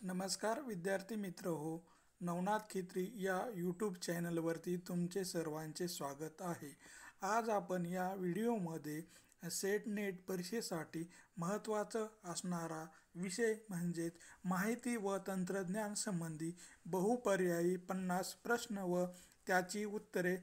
नमस्कार विद्यार्थी मित्र हो, नवनाथ खित्री या यूट्यूब चॅनलवरती तुमचे सर्वांचे स्वागत आहे। आज आपण या व्हिडिओमध्ये सेट नेट परीक्षेसाठी महत्त्वाचा असणारा विषय म्हणजेच माहिती व तंत्रज्ञान संबंधी बहुपर्यायी 50 प्रश्न व त्याची उत्तरे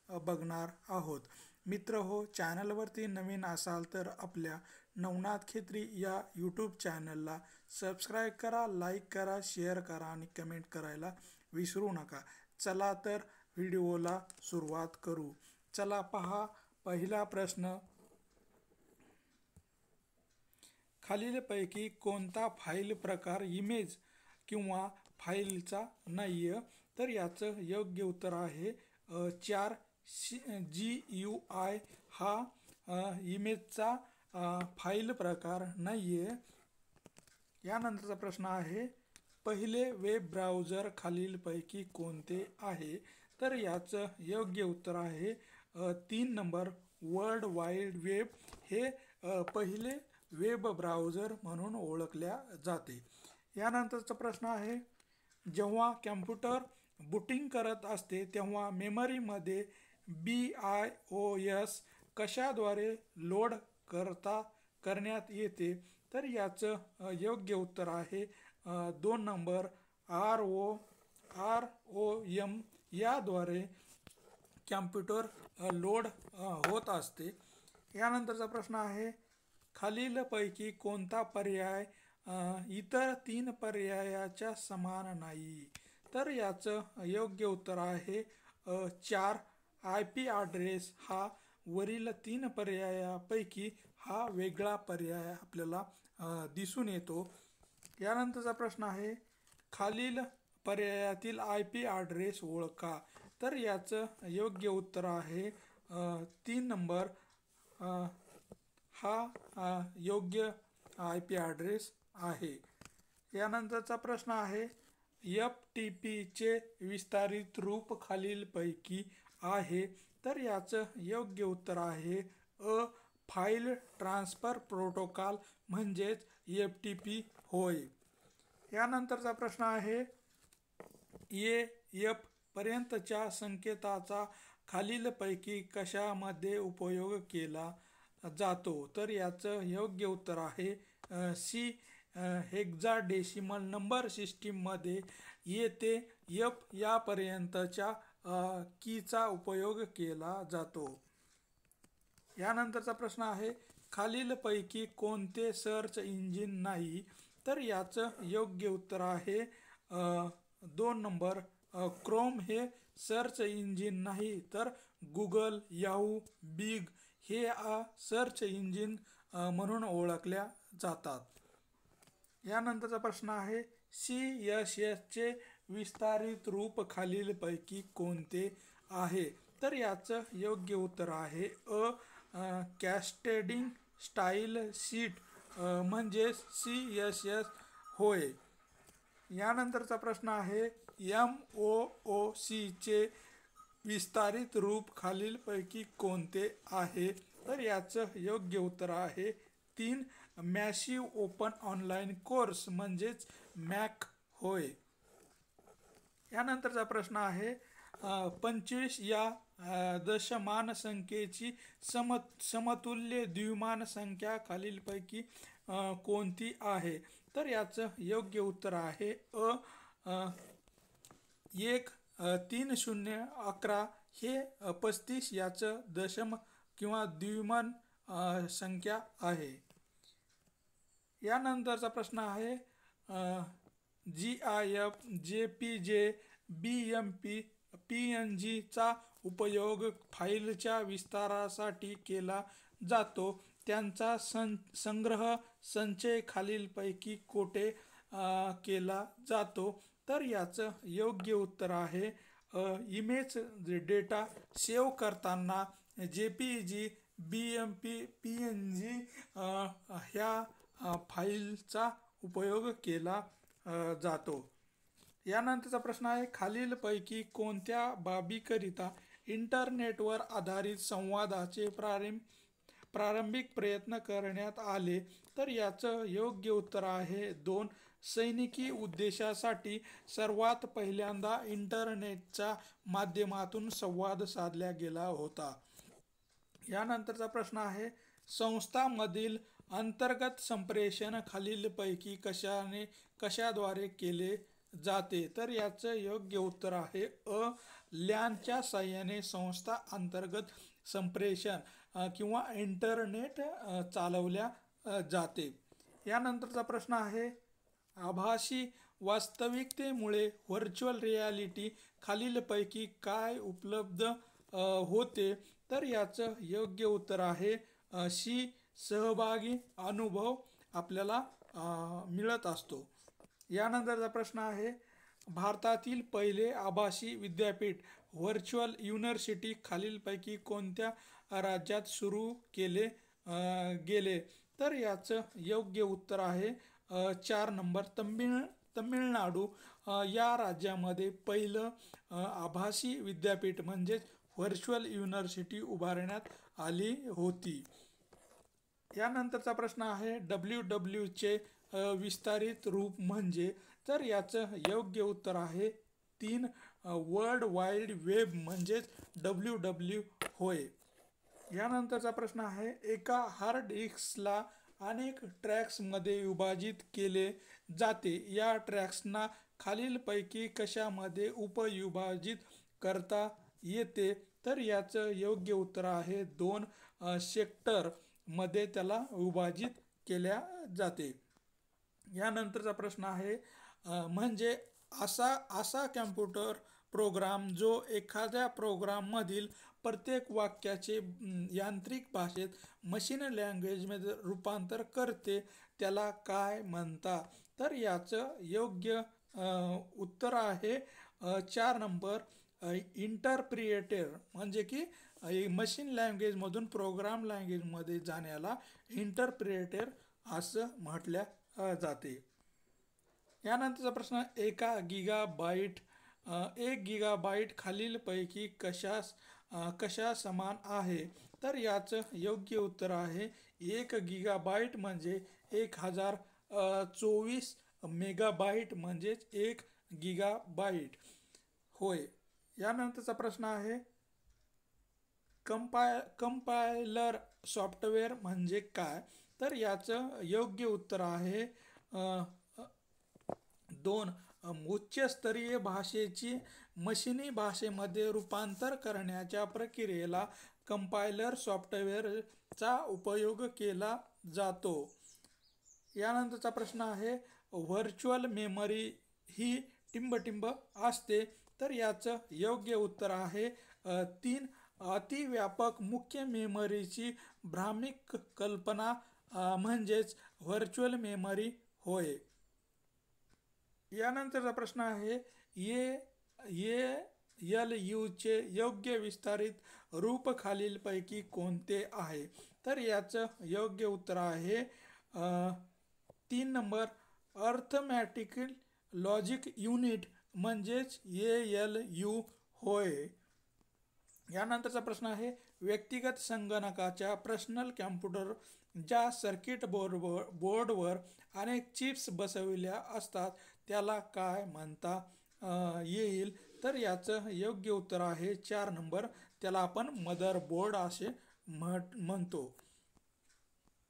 बघणार आहोत। मित्र हो, चॅनलवरती नवीन असाल तर आपल्या नवनाथ खित्री या यूट्यूब चॅनलला सबस्क्राईब करा, लाईक करा, शेअर करा आणि कमेंट करायला विसरू नका। चला तर व्हिडिओला सुरुवात करू। चला पहा, पहिला प्रश्न, खालीलपैकी कोणता फाईल प्रकार इमेज किंवा फाईलचा नाहीये? तर याचं योग्य उत्तर आहे 4 GUI हा इमेजचा फाईल प्रकार नाहीये। यानंतरचा प्रश्न आहे, पहिले वेब ब्राउझर खालीलपैकी कोणते आहे? तर याचं योग्य उत्तर आहे 3 नंबर वर्ल्ड वाईड वेब हे पहिले वेब ब्राउझर म्हणून ओळखल्या जाते। यानंतरचा प्रश्न आहे, जेव्हा कॉम्प्युटर बूटिंग करत असते तेव्हा मेमरीमध्ये BIOS कशाद्वारे लोड करण्यात येते? तर याचं योग्य उत्तर आहे 2 नंबर ROM याद्वारे कॉम्प्युटर लोड होत असते। यानंतरचा प्रश्न आहे, खालीलपैकी कोणता पर्याय इतर 3 पर्यायाच्या समान नाही? तर याचं योग्य उत्तर आहे 4 IP ॲड्रेस हा वरील 3 पर्यायापैकी हा वेगळा पर्याय आपल्याला दिसून येतो। यानंतरचा प्रश्न आहे, खालील पर्यायातील IP ॲड्रेस ओळखा? तर याचं योग्य उत्तर आहे 3 नंबर हा योग्य IP ॲड्रेस आहे। यानंतरचा प्रश्न आहे, FTP चे विस्तारित रूप खालीलपैकी आहे? तर याचं योग्य उत्तर आहे फाईल ट्रान्सफर प्रोटोकॉल म्हणजेच FTP होय। यानंतरचा प्रश्न आहे, AF पर्यंतच्या संकेताचा खालीलपैकी कशामध्ये उपयोग केला जातो? तर याचं योग्य उत्तर आहे C हेक्साडेसिमल नंबर सिस्टीममध्ये येथे F यापर्यंतच्या कीचा उपयोग केला जातो। यानंतरचा प्रश्न आहे, खालीलपैकी कोणते सर्च इंजिन नाही? तर याचं योग्य उत्तर आहे 2 नंबर क्रोम हे सर्च इंजिन नाही, तर गुगल, याहू, बिंग हे सर्च इंजिन म्हणून ओळखल्या जातात। यानंतरचा प्रश्न आहे, CSS चे विस्तारित रूप खालीलपैकी कोणते आहे? तर याचं योग्य उत्तर आहे कॅस्केडिंग स्टाईल शीट म्हणजेच CSS होय। यानंतरचा प्रश्न आहे, MOOC चे विस्तारित रूप खालीलपैकी कोणते आहे? तर याचं योग्य उत्तर आहे 3 मॅसिव्ह ओपन ऑनलाईन कोर्स म्हणजेच MOOC होय। यानंतरचा प्रश्न आहे, 25 या दशमान संख्येची समतुल्य द्विमान संख्या खालीलपैकी कोणती आहे? तर याचं योग्य उत्तर आहे 1 3 0 11 हे 35 याचं दशम किंवा द्विमान संख्या आहे। यानंतरचा प्रश्न आहे, GIF, JPG, BMP, PNG चा उपयोग फाईलच्या विस्तारासाठी केला जातो, त्यांचा संग्रह संचय खालीलपैकी कोठे केला जातो? तर याचं योग्य उत्तर आहे इमेज डेटा सेव्ह करताना JPG, BMP, PNG ह्या फाईलचा उपयोग केला जातो। यानंतरचा प्रश्न आहे, खालीलपैकी कोणत्या बाबीकरिता इंटरनेटवर आधारित संवादाचे प्रारंभिक प्रयत्न करण्यात आले? तर याचं योग्य उत्तर आहे 2 सैनिकी उद्देशासाठी सर्वात पहिल्यांदा इंटरनेटच्या माध्यमातून संवाद साधला गेला होता? यानंतरचा प्रश्न आहे, संस्थांमधील अंतर्गत संप्रेषण खालीलपैकी कशाद्वारे केले जाते? तर याचं योग्य उत्तर आहे अ. लॅनच्या साहाय्याने संस्था अंतर्गत संप्रेषण किंवा इंटरनेट चालवल्या जाते. यानंतरचा प्रश्न आहे, आभासी वास्तविकतेमुळे व्हर्च्युअल रियालिटी खालीलपैकी काय उपलब्ध होते? तर याचं योग्य उत्तर आहे सी. सहभागी अनुभव आपल्याला मिळत असतो. यानंतरचा प्रश्न आहे, भारतातील पहिले आभासी विद्यापीठ व्हर्च्युअल युनिव्हर्सिटी खालीलपैकी कोणत्या राज्यात सुरू केले गेले? तर याचं योग्य उत्तर आहे 4 नंबर तमिळनाडू या राज्यामध्ये पहिलं आभासी विद्यापीठ म्हणजेच व्हर्च्युअल युनिव्हर्सिटी उभारण्यात आली होती. यानंतरचा प्रश्न आहे, WWWचे विस्तारित रूप म्हणजे? तर याचं योग्य उत्तर आहे 3 वर्ल्ड वाईड वेब म्हणजेच WWW होय. यानंतरचा प्रश्न आहे, एका हार्ड डिस्कला अनेक ट्रॅक्समध्ये विभाजित केले जाते. या ट्रॅक्सना खालीलपैकी कशामध्ये उपविभाजित करता येते? तर याचं योग्य उत्तर आहे 2 सेक्टर मध्ये त्याला विभाजित केल्या जाते. यानंतरचा प्रश्न आहे, म्हणजे असा कॅम्प्युटर प्रोग्राम जो एखाद्या प्रोग्राममधील प्रत्येक वाक्याचे यांत्रिक भाषेत मशीन लँग्वेजमध्ये रूपांतर करते त्याला काय म्हणतात? तर याचं योग्य उत्तर आहे 4 नंबर इंटरप्रिएटर, म्हणजे की मशीन लँग्वेजमधून प्रोग्राम लँग्वेजमध्ये जाण्याला इंटरप्रिएटर असं म्हटल्या जाते. यानंतरचा प्रश्न, 1 गिगाबाईट खालीलपैकी कशा समान आहे? तर याचं योग्य उत्तर आहे 1 गिगाबाईट म्हणजे 1024 मेगाबाईट म्हणजेच 1 गिगाबाईट होय. यानंतरचा प्रश्न आहे, कंपायलर सॉफ्टवेअर म्हणजे काय? तर याचं योग्य उत्तर आहे 2 उच्चस्तरीय भाषेची मशिनी भाषेमध्ये रूपांतर करण्याच्या प्रक्रियेला कंपायलर सॉफ्टवेअरचा उपयोग केला जातो. यानंतरचा प्रश्न आहे, व्हर्च्युअल मेमरी ही टिंबटिंब असते? तर याचं योग्य उत्तर आहे 3 अतिव्यापक मुख्य मेमरीची भ्रामिक कल्पना म्हणजेच व्हर्च्युअल मेमरी होय. यानंतरचा प्रश्न आहे, ALUचे योग्य विस्तारित रूप खालीलपैकी कोणते आहे? तर याचं योग्य उत्तर आहे 3 नंबर अर्थमॅटिक लॉजिक युनिट म्हणजेच ALU होय. यानंतरचा प्रश्न आहे, व्यक्तिगत संगणकाच्या पर्सनल कॅम्प्युटर ज्या सर्किट बोर्डवर अनेक चिप्स बसविल्या असतात त्याला काय म्हणता येईल? तर याचं योग्य उत्तर आहे 4 नंबर, त्याला आपण मदरबोर्ड असे म्हणतो.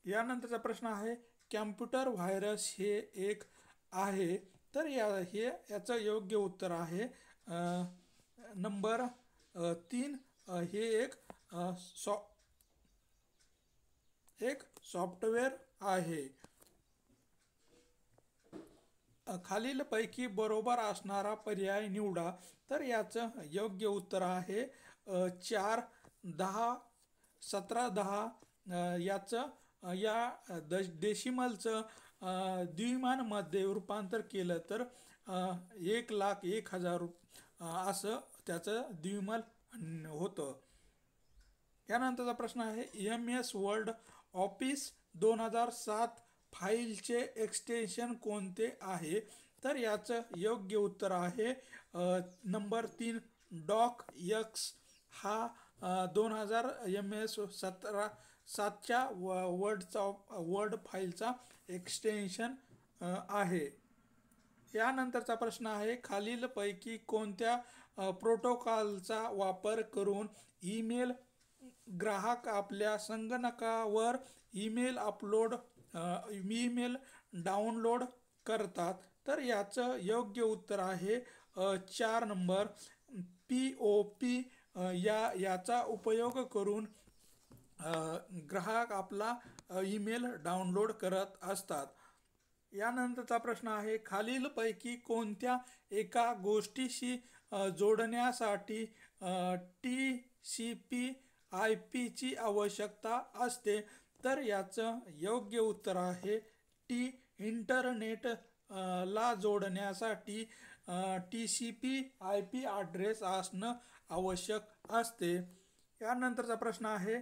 यानंतरचा प्रश्न आहे, कॅम्प्युटर व्हायरस हे एक आहे? तर याचं योग्य उत्तर आहे नंबर 3 हे एक सॉफ्टवेअर आहे. खालीलपैकी बरोबर असणारा पर्याय निवडा. तर याचं योग्य उत्तर आहे 4 10 17 10 याचं या डेसिमलचं द्विमानमध्ये रूपांतर केलं तर 1,01,000 असं त्याचं द्विमान होतं. यानंतरचा प्रश्न आहे, MS वर्ड ऑफिस 2007 फाईलचे एक्सटेन्शन कोणते आहे? तर याचं योग्य उत्तर आहे नंबर 3 डॉक एक्स. हा 2000 MS 7च्या वर्ड फाईलचा एक्सटेन्शन आहे. यानंतरचा प्रश्न आहे, खालीलपैकी कोणत्या प्रोटोकॉलचा वापर करून ईमेल ग्राहक आपल्या संगणकावर ईमेल ईमेल डाउनलोड करतात? तर याचं योग्य उत्तर आहे 4 नंबर POP. याचा उपयोग करून ग्राहक आपला ईमेल डाउनलोड करत असतात. यानंतरचा प्रश्न आहे, खालीलपैकी कोणत्या एका गोष्टीशी जोडण्यासाठी TCP/IP ची आवश्यकता असते? तर याचं योग्य उत्तर आहे इंटरनेट ला जोडण्यासाठी TCP/IP ॲड्रेस असणं आवश्यक असते. यानंतरचा प्रश्न आहे,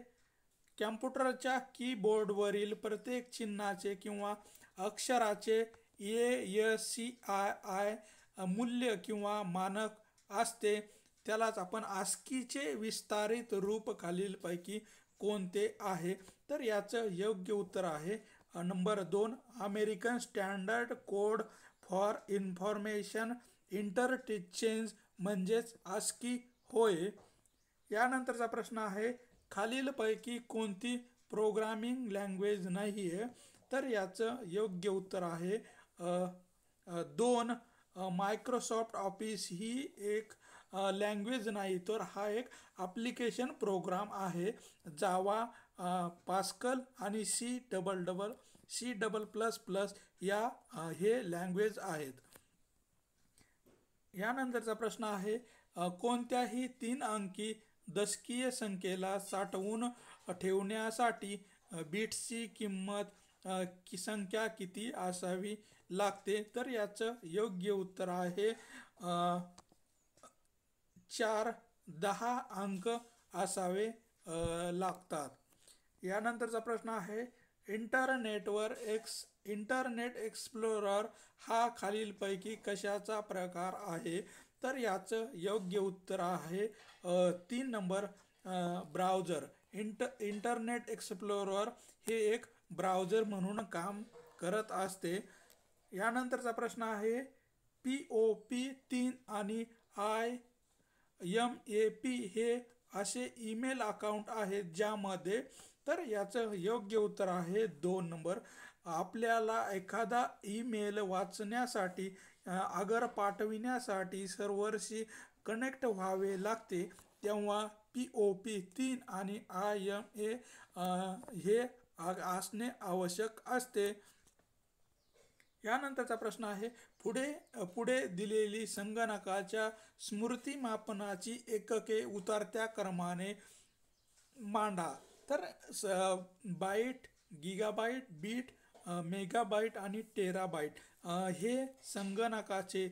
कॅम्प्युटरच्या कीबोर्डवरील प्रत्येक चिन्हाचे किंवा अक्षराचे ASCII मूल्य किंवा मानक असते, त्यालाच आपण ASCIIचे विस्तारित रूप खालीलपैकी कोणते आहे? तर याचं योग्य उत्तर आहे number 2 American standard code for information interchange म्हणजेच ASCII होय. यानंतरचा प्रश्न आहे, खालीलपैकी कोणती प्रोग्रामिंग लँग्वेज नाही आहे? तर याचं योग्य उत्तर आहे 2 मायक्रोसॉफ्ट ऑफिस ही एक लँग्वेज नाही, तर हा एक ॲप्लिकेशन प्रोग्राम आहे. जावा, पास्कल आणि C++ या हे लँग्वेज आहेत. यानंतरचा प्रश्न आहे, कोणत्याही 3 अंकी दशकीय संख्येला साठवून ठेवण्यासाठी बिट्सची संख्या किती असावी लागते? तर याचं योग्य उत्तर आहे 4. 10 अंक असावे लागतात. यानंतरचा प्रश्न आहे, इंटरनेट एक्सप्लोरर हा खालीलपैकी कशाचा प्रकार आहे? तर याचं योग्य उत्तर आहे 3 नंबर ब्राउझर. इंटरनेट एक्सप्लोरर हे एक ब्राउझर म्हणून काम करत असते. यानंतरचा प्रश्न आहे, POP 3 आणि IMAP हे असे ईमेल अकाउंट आहेत ज्यामध्ये, तर याचं योग्य उत्तर आहे 2 नंबर. आपल्याला एखादा ईमेल वाचण्यासाठी अगर पाठविण्यासाठी सर्व्हरशी कनेक्ट व्हावे लागते, तेव्हा POP 3 आणि IMA हे असणे आवश्यक असते. यानंतरचा प्रश्न आहे, पुढे दिलेली संगणकाच्या स्मृतीमापनाची एकके उतरत्या क्रमाने मांडा. तर बाईट, गिगाबाईट, बीट, मेगाबाईट आणि टेराबाईट हे संगणकाचे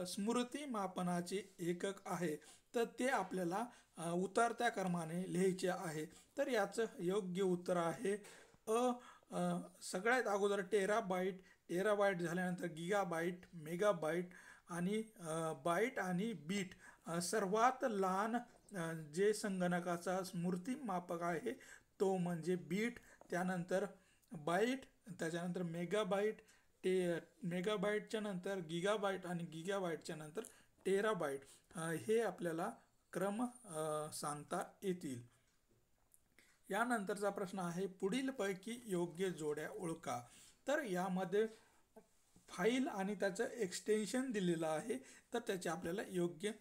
स्मृतीमापनाचे एकक आहे, तर ते आपल्याला उतरत्या क्रमाने लिहायचे आहे. तर याचं योग्य उत्तर आहे सगळ्यात अगोदर टेराबाईट झाल्यानंतर गिगाबाईट, मेगाबाईट आणि बाईट आणि बीट. सर्वात लहान जे संगणकाचा स्मृतीमापक आहे तो म्हणजे बीट, त्यानंतर बाईट, त्याच्यानंतर मेगाबाईट, मेगाबाईटच्या नंतर गिगाबाईट आणि गिगाबाईटच्या नंतर टेराबाईट. हे आपल्याला क्रम सांगता येतील. यानंतरचा प्रश्न आहे, पुढीलपैकी योग्य जोड्या ओळखा. तर यामध्ये फाईल आणि त्याचं एक्सटेन्शन दिलेलं आहे, तर त्याच्या आपल्याला योग्य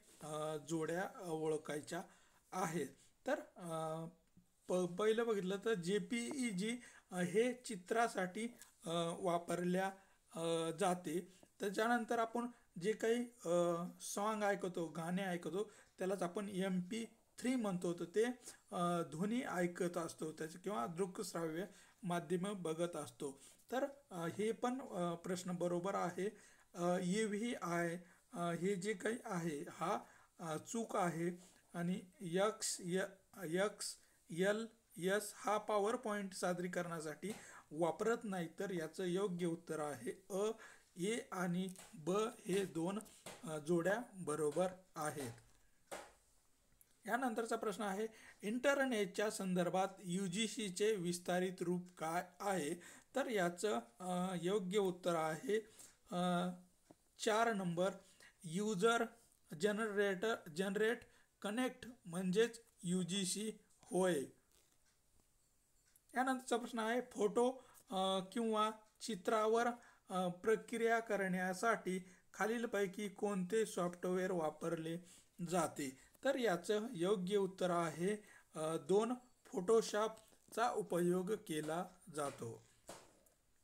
जोड्या ओळखायच्या आहेत. तर पहिलं बघितलं तर JPEG हे चित्रासाठी वापरल्या जाते. त्याच्यानंतर आपण जे काही सॉन्ग ऐकतो, गाणे ऐकतो, त्यालाच आपण MP3 म्हणतो. तर ते ध्वनी ऐकत असतो त्याचे किंवा दृकश्राव्य माध्यम बघत असतो. तर हे पण प्रश्न बरोबर आहे. EVI हे जे काही आहे हा चूक आहे. आणि XLS हा पॉवर पॉईंट सादरीकरणासाठी वापरत नाही. तर याचं योग्य उत्तर आहे A आणि B हे 2 जोड्या बरोबर आहेत. यानंतरचा प्रश्न आहे, इंटरनेटच्या संदर्भात UGCचे विस्तारित रूप काय आहे? तर याचं योग्य उत्तर आहे 4 नंबर युजर जनरेट कनेक्ट म्हणजेच UGC होय. यानंतरचा प्रश्न आहे फोटो किंवा चित्रावर प्रक्रिया करण्यासाठी खालीलपैकी कोणते सॉफ्टवेअर वापरले जाते. तर याचं योग्य उत्तर आहे 2 फोटोशॉपचा उपयोग केला जातो.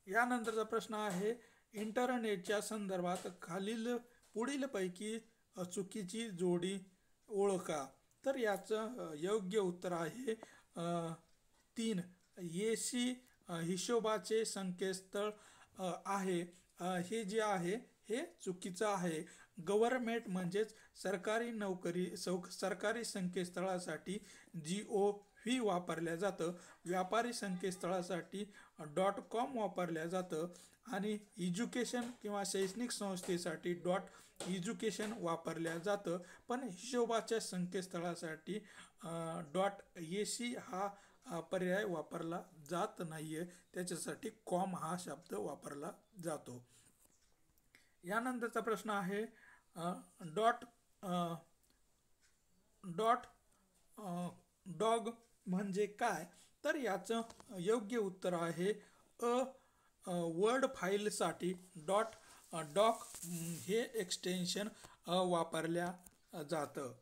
यानंतरचा प्रश्न आहे इंटरनेटच्या संदर्भात पुढीलपैकी चुकीची जोडी ओळखा. तर याचं योग्य उत्तर आहे 3 AC हिशोबाचे संकेतस्थळ आहे. हे जे आहे हे चुकीचं आहे. गव्हर्नमेंट म्हणजेच सरकारी संकेतस्थळासाठी GOV वापरल्या जातं. व्यापारी संकेतस्थळासाठी .com वापरल्या जातं आणि एज्युकेशन किंवा शैक्षणिक संस्थेसाठी .education वापरल्या जातं. पण हिशोबाच्या संकेतस्थळासाठी .ac हा पर्याय वापरला जात नाहीये. त्याच्यासाठी .com हा शब्द वापरला जातो. यानंतरचा प्रश्न आहे डॉग म्हणजे काय. तर याचं योग्य उत्तर आहे वर्ड फाईलसाठी डॉक हे एक्सटेन्शन वापरल्या जातं.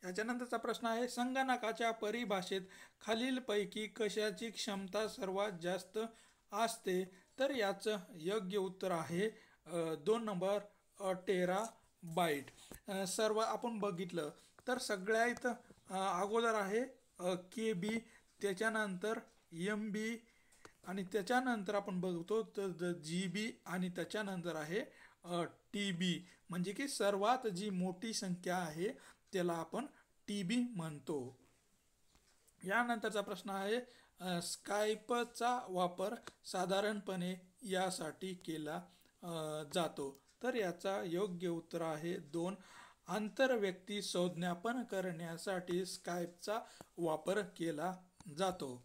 याच्यानंतरचा प्रश्न आहे संगणकाच्या परिभाषेत खालीलपैकी कशाची क्षमता सर्वात जास्त असते. तर याचं योग्य उत्तर आहे 2 नंबर टेराबाईट. सर्व आपण बघितलं तर सगळ्यात अगोदर आहे KB, त्याच्यानंतर MB आणि त्याच्यानंतर आपण बघतो तर GB आणि त्याच्यानंतर आहे TB. म्हणजे की सर्वात जी मोठी संख्या आहे त्याला आपण TB म्हणतो. यानंतरचा प्रश्न आहे स्काईपचा वापर साधारणपणे यासाठी केला जातो. तर याचा योग्य उत्तर आहे 2 आंतरव्यक्ती संज्ञापन करण्यासाठी स्काईपचा वापर केला जातो.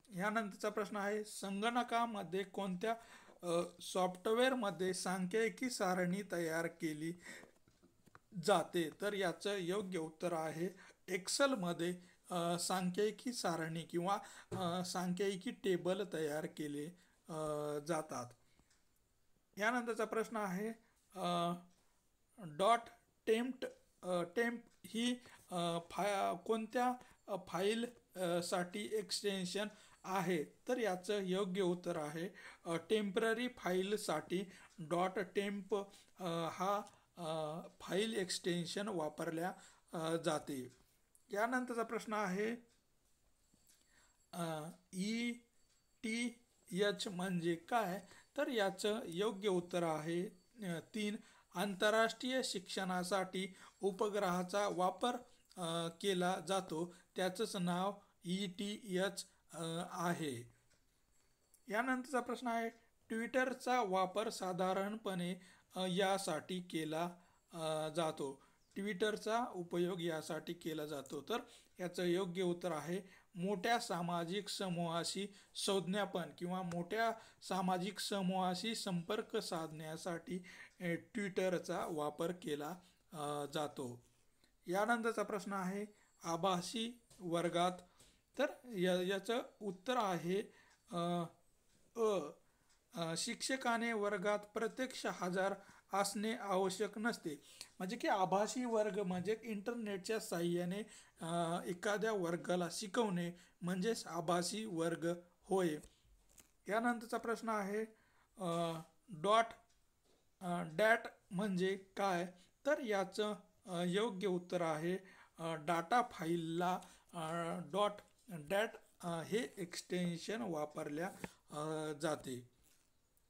यानंतरचा प्रश्न आहे संगणकामध्ये कोणत्या सॉफ्टवेअरमध्ये सांख्यिकी सारणी तयार केली जाते. तर याचं योग्य उत्तर आहे एक्सेलमध्ये सांख्यिकी सारणी किंवा सांख्यिकी टेबल तयार केले जातात. यानंतरचा प्रश्न आहे टेम्प ही कोणत्या फाईल साठी एक्सटेन्शन आहे. तर याचं योग्य उत्तर आहे टेम्पररी फाईलसाठी .temp हा फाईल एक्सटेन्शन वापरल्या जाते. यानंतरचा प्रश्न आहे ETH म्हणजे काय. तर याचं योग्य उत्तर आहे 3 आंतरराष्ट्रीय शिक्षणासाठी उपग्रहाचा वापर केला जातो. त्याचंच नाव ETH आहे. यानंतरचा प्रश्न आहे ट्विटरचा वापर साधारणपणे यासाठी केला जातो. ट्विटरचा उपयोग यासाठी केला जातो. तर याचं योग्य उत्तर आहे मोठ्या सामाजिक समूहाशी संज्ञापन किंवा मोठ्या सामाजिक समूहाशी संपर्क साधण्यासाठी ट्विटरचा वापर केला जातो. यानंतरचा प्रश्न आहे आभासी वर्गात. तर याचं उत्तर आहे शिक्षकाने वर्गात प्रत्यक्ष हजर असणे आवश्यक नसते. म्हणजे की आभासी वर्ग म्हणजे इंटरनेटच्या साहाय्याने एखाद्या वर्गाला शिकवणे म्हणजेच आभासी वर्ग होय. यानंतरचा प्रश्न आहे डॅट म्हणजे काय. तर याचं योग्य उत्तर आहे डाटा फाईलला डॅट हे एक्सटेन्शन वापरल्या जाते.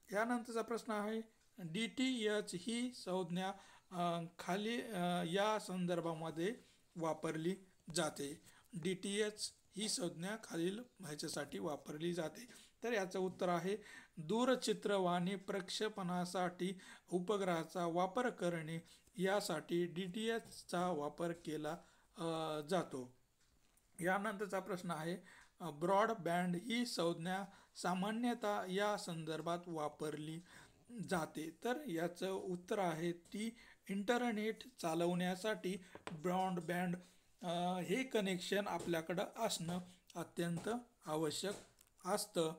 यानंतरचा प्रश्न आहे DTH ही संज्ञा खाली या संदर्भामध्ये वापरली जाते. DTH ही संज्ञा खालील ह्याच्यासाठी वापरली जाते. तर याचं उत्तर आहे दूरचित्रवाणी प्रक्षेपणासाठी उपग्रहाचा वापर करणे यासाठी DTHचा वापर केला जातो. यानंतरचा प्रश्न आहे ब्रॉडबँड ही संज्ञा सामान्यतः या संदर्भात वापरली जाते? तर याचं उत्तर आहे ती इंटरनेट चालवण्यासाठी ब्रॉडबँड हे कनेक्शन आपल्याकडं असणं अत्यंत आवश्यक असतं.